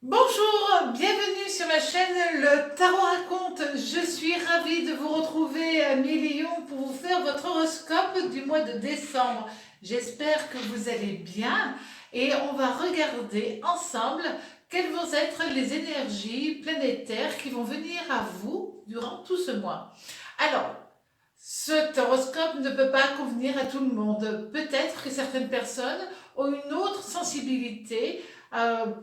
Bonjour, bienvenue sur ma chaîne Le Tarot Raconte. Je suis ravie de vous retrouver à Lyon pour vous faire votre horoscope du mois de décembre. J'espère que vous allez bien et on va regarder ensemble quelles vont être les énergies planétaires qui vont venir à vous durant tout ce mois. Alors, cet horoscope ne peut pas convenir à tout le monde. Peut-être que certaines personnes ont une autre sensibilité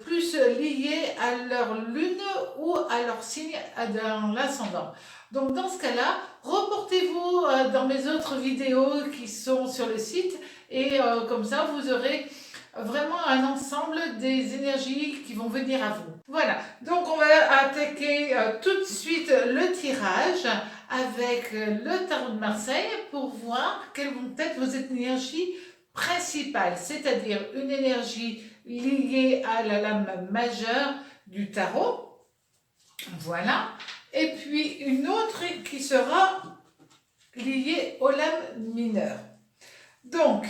plus liées à leur lune ou à leur signe dans l'ascendant. Donc dans ce cas-là, reportez-vous dans mes autres vidéos qui sont sur le site et comme ça vous aurez vraiment un ensemble des énergies qui vont venir à vous. Voilà, donc on va attaquer tout de suite le tirage avec le tarot de Marseille pour voir quelles vont être vos énergies principales, c'est-à-dire une énergie liée à la lame majeure du tarot, voilà, et puis une autre qui sera liée aux lames mineures. Donc,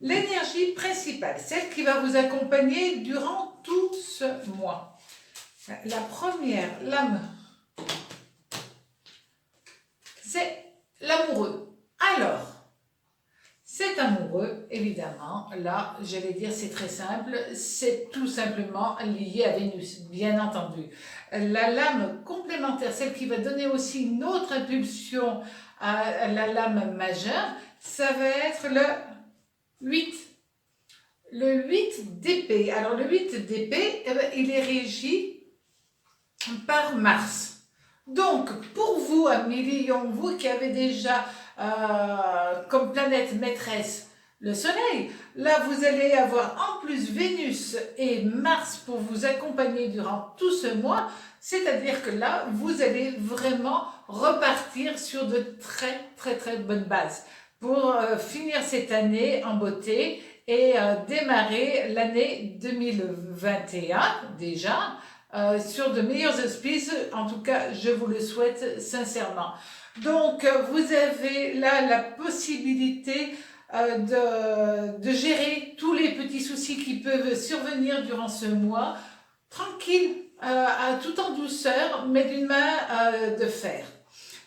l'énergie principale, celle qui va vous accompagner durant tout ce mois. La première lame, c'est l'amoureux. Alors, cet amoureux, évidemment, là, j'allais dire c'est très simple, c'est tout simplement lié à Vénus, bien entendu. La lame complémentaire, celle qui va donner aussi une autre impulsion à la lame majeure, ça va être le 8. Le 8 d'épée. Alors le 8 d'épée, il est régi par Mars. Donc, pour vous, amis Lion, vous qui avez déjà comme planète maîtresse le Soleil, là vous allez avoir en plus Vénus et Mars pour vous accompagner durant tout ce mois, c'est-à-dire que là, vous allez vraiment repartir sur de très bonnes bases pour finir cette année en beauté et démarrer l'année 2021 déjà sur de meilleurs auspices. En tout cas, je vous le souhaite sincèrement. Donc, vous avez là la possibilité de gérer tous les petits soucis qui peuvent survenir durant ce mois, tranquille, tout en douceur, mais d'une main de fer.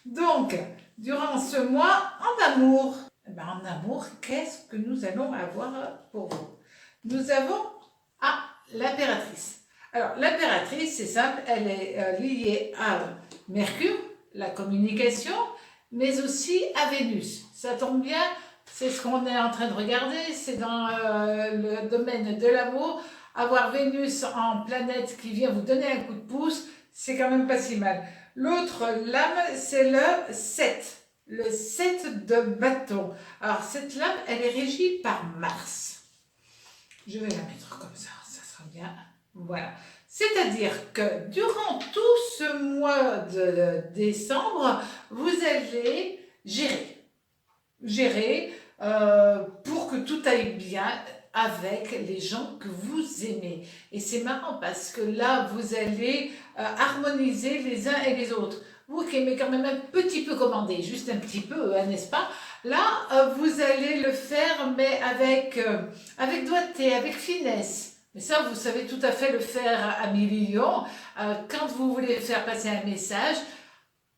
Donc, durant ce mois, en amour, en amour, qu'est-ce que nous allons avoir pour vous? Nous avons l'impératrice. Alors, l'impératrice, c'est simple, elle est liée à Mercure, la communication, mais aussi à Vénus. Ça tombe bien, c'est ce qu'on est en train de regarder, c'est dans le domaine de l'amour. Avoir Vénus en planète qui vient vous donner un coup de pouce, c'est quand même pas si mal. L'autre lame, c'est le 7. Le 7 de bâton. Alors, cette lame, elle est régie par Mars. Je vais la mettre comme ça sera bien. Voilà. C'est-à-dire que durant tout ce mois de décembre, vous allez gérer pour que tout aille bien avec les gens que vous aimez. Et c'est marrant parce que là, vous allez harmoniser les uns et les autres. Vous qui aimez quand même un petit peu commander, juste un petit peu, n'est-ce pas? Là, vous allez le faire, mais avec doigté, avec finesse. Mais ça, vous savez tout à fait le faire à millions. Quand vous voulez faire passer un message,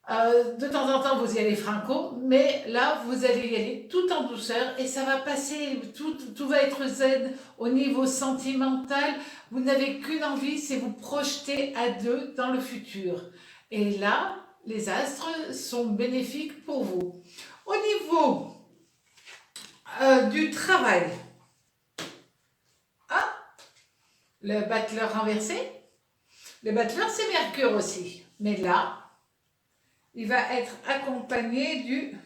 de temps en temps, vous y allez franco, mais là, vous allez y aller tout en douceur et ça va passer, tout va être zen au niveau sentimental. Vous n'avez qu'une envie, c'est vous projeter à deux dans le futur. Et là, les astres sont bénéfiques pour vous. Au niveau du travail, le battleur renversé. Le battleur, c'est Mercure aussi. Mais là, il va être accompagné du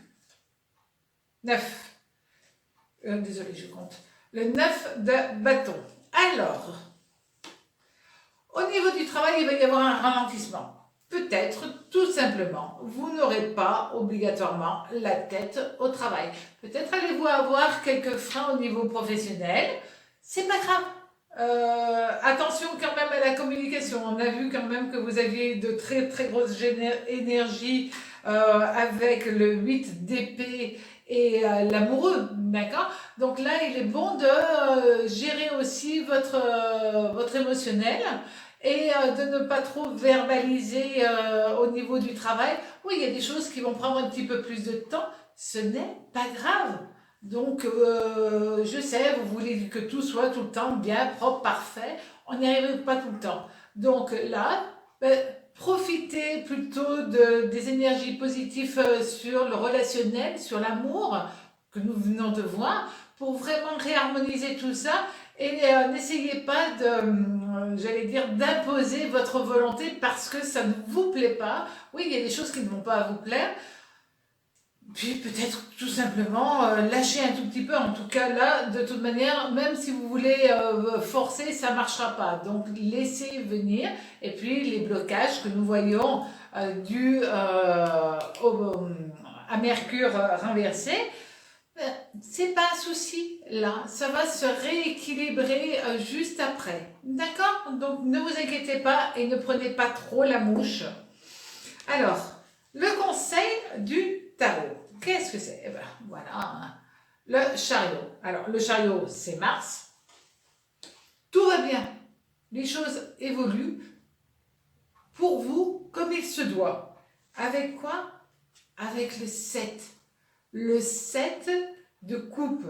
9. Désolé, je compte. Le 9 de bâton. Alors, au niveau du travail, il va y avoir un ralentissement. Peut-être, tout simplement, vous n'aurez pas obligatoirement la tête au travail. Peut-être allez-vous avoir quelques freins au niveau professionnel. C'est pas grave. Attention quand même à la communication. On a vu quand même que vous aviez de très grosses énergies avec le 8 d'épée et l'amoureux, d'accord? Donc là, il est bon de gérer aussi votre émotionnel et de ne pas trop verbaliser au niveau du travail. Oui, il y a des choses qui vont prendre un petit peu plus de temps, ce n'est pas grave. Donc, je sais, vous voulez que tout soit tout le temps bien, propre, parfait. On n'y arrive pas tout le temps. Donc là, ben, profitez plutôt des énergies positives sur le relationnel, sur l'amour que nous venons de voir, pour vraiment réharmoniser tout ça. Et n'essayez pas j'allais dire, d'imposer votre volonté parce que ça ne vous plaît pas. Oui, il y a des choses qui ne vont pas vous plaire. Puis peut-être tout simplement lâcher un tout petit peu. En tout cas là, de toute manière, même si vous voulez forcer, ça ne marchera pas. Donc laissez venir. Et puis les blocages que nous voyons dus à Mercure renversé, c'est pas un souci là. Ça va se rééquilibrer juste après. D'accord? Donc ne vous inquiétez pas et ne prenez pas trop la mouche. Alors, le conseil du tarot. Qu'est-ce que c'est? Eh ben, voilà, hein. Le chariot. Alors, le chariot, c'est Mars. Tout va bien. Les choses évoluent pour vous comme il se doit. Avec quoi? Avec le 7. Le 7 de coupe.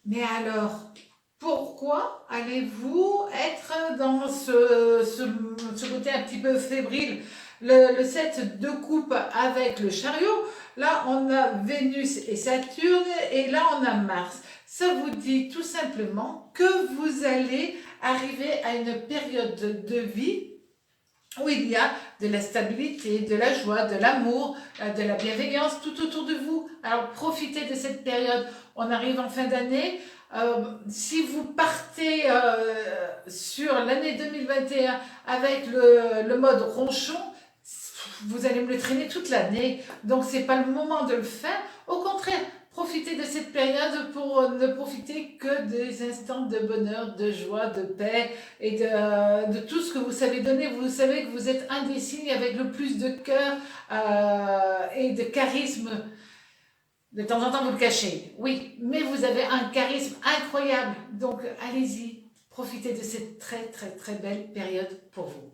Mais alors, pourquoi allez-vous être dans ce côté un petit peu fébrile? Le 7 de coupe avec le chariot, là on a Vénus et Saturne et là on a Mars. Ça vous dit tout simplement que vous allez arriver à une période de vie où il y a de la stabilité, de la joie, de l'amour, de la bienveillance tout autour de vous. Alors profitez de cette période. On arrive en fin d'année. Si vous partez sur l'année 2021 avec le mode ronchon, vous allez me le traîner toute l'année. Donc c'est pas le moment de le faire. Au contraire, profitez de cette période pour ne profiter que des instants de bonheur, de joie, de paix et de tout ce que vous savez donner. Vous savez que vous êtes un des signes avec le plus de cœur et de charisme. De temps en temps, vous le cachez, oui, mais vous avez un charisme incroyable. Donc, allez-y, profitez de cette très, très, très belle période pour vous.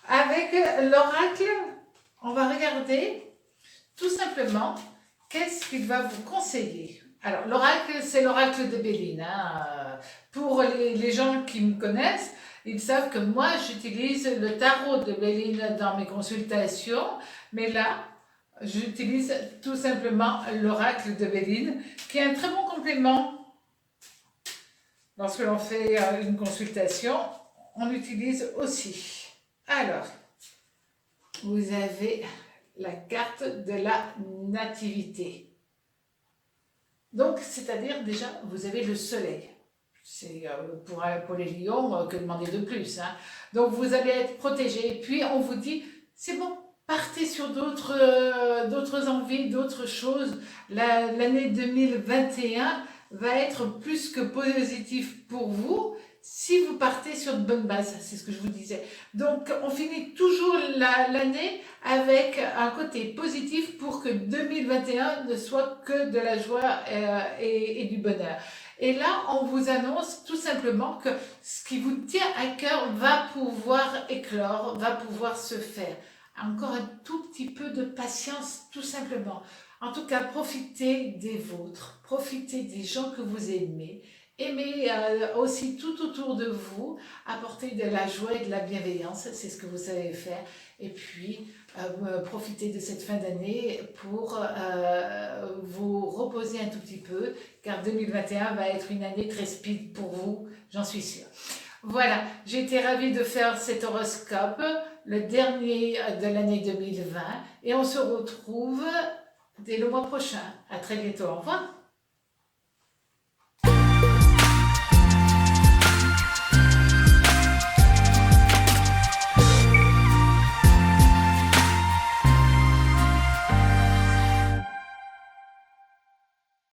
Avec l'oracle, on va regarder tout simplement qu'est-ce qu'il va vous conseiller. Alors, l'oracle, c'est l'oracle de Béline. Hein. Pour les gens qui me connaissent, ils savent que moi, j'utilise le tarot de Béline dans mes consultations, mais là, j'utilise tout simplement l'oracle de Béline, qui est un très bon complément. Lorsque l'on fait une consultation, on l'utilise aussi. Alors, vous avez la carte de la nativité. Donc, c'est-à-dire déjà, vous avez le soleil. C'est pour les lions, que demander de plus. Hein. Donc, vous allez être protégé. Puis, on vous dit, c'est bon. Partez sur d'autres envies, d'autres choses. L'année 2021 va être plus que positive pour vous si vous partez sur de bonnes bases. C'est ce que je vous disais. Donc, on finit toujours l'année avec un côté positif pour que 2021 ne soit que de la joie et du bonheur. Et là, on vous annonce tout simplement que ce qui vous tient à cœur va pouvoir éclore, va pouvoir se faire. Encore un tout petit peu de patience, tout simplement. En tout cas, profitez des vôtres, profitez des gens que vous aimez, aimez aussi tout autour de vous, apportez de la joie et de la bienveillance, c'est ce que vous savez faire. Et puis, profitez de cette fin d'année pour vous reposer un tout petit peu, car 2021 va être une année très speed pour vous, j'en suis sûre. Voilà, j'ai été ravie de faire cet horoscope, le dernier de l'année 2020, et on se retrouve dès le mois prochain. À très bientôt, au revoir.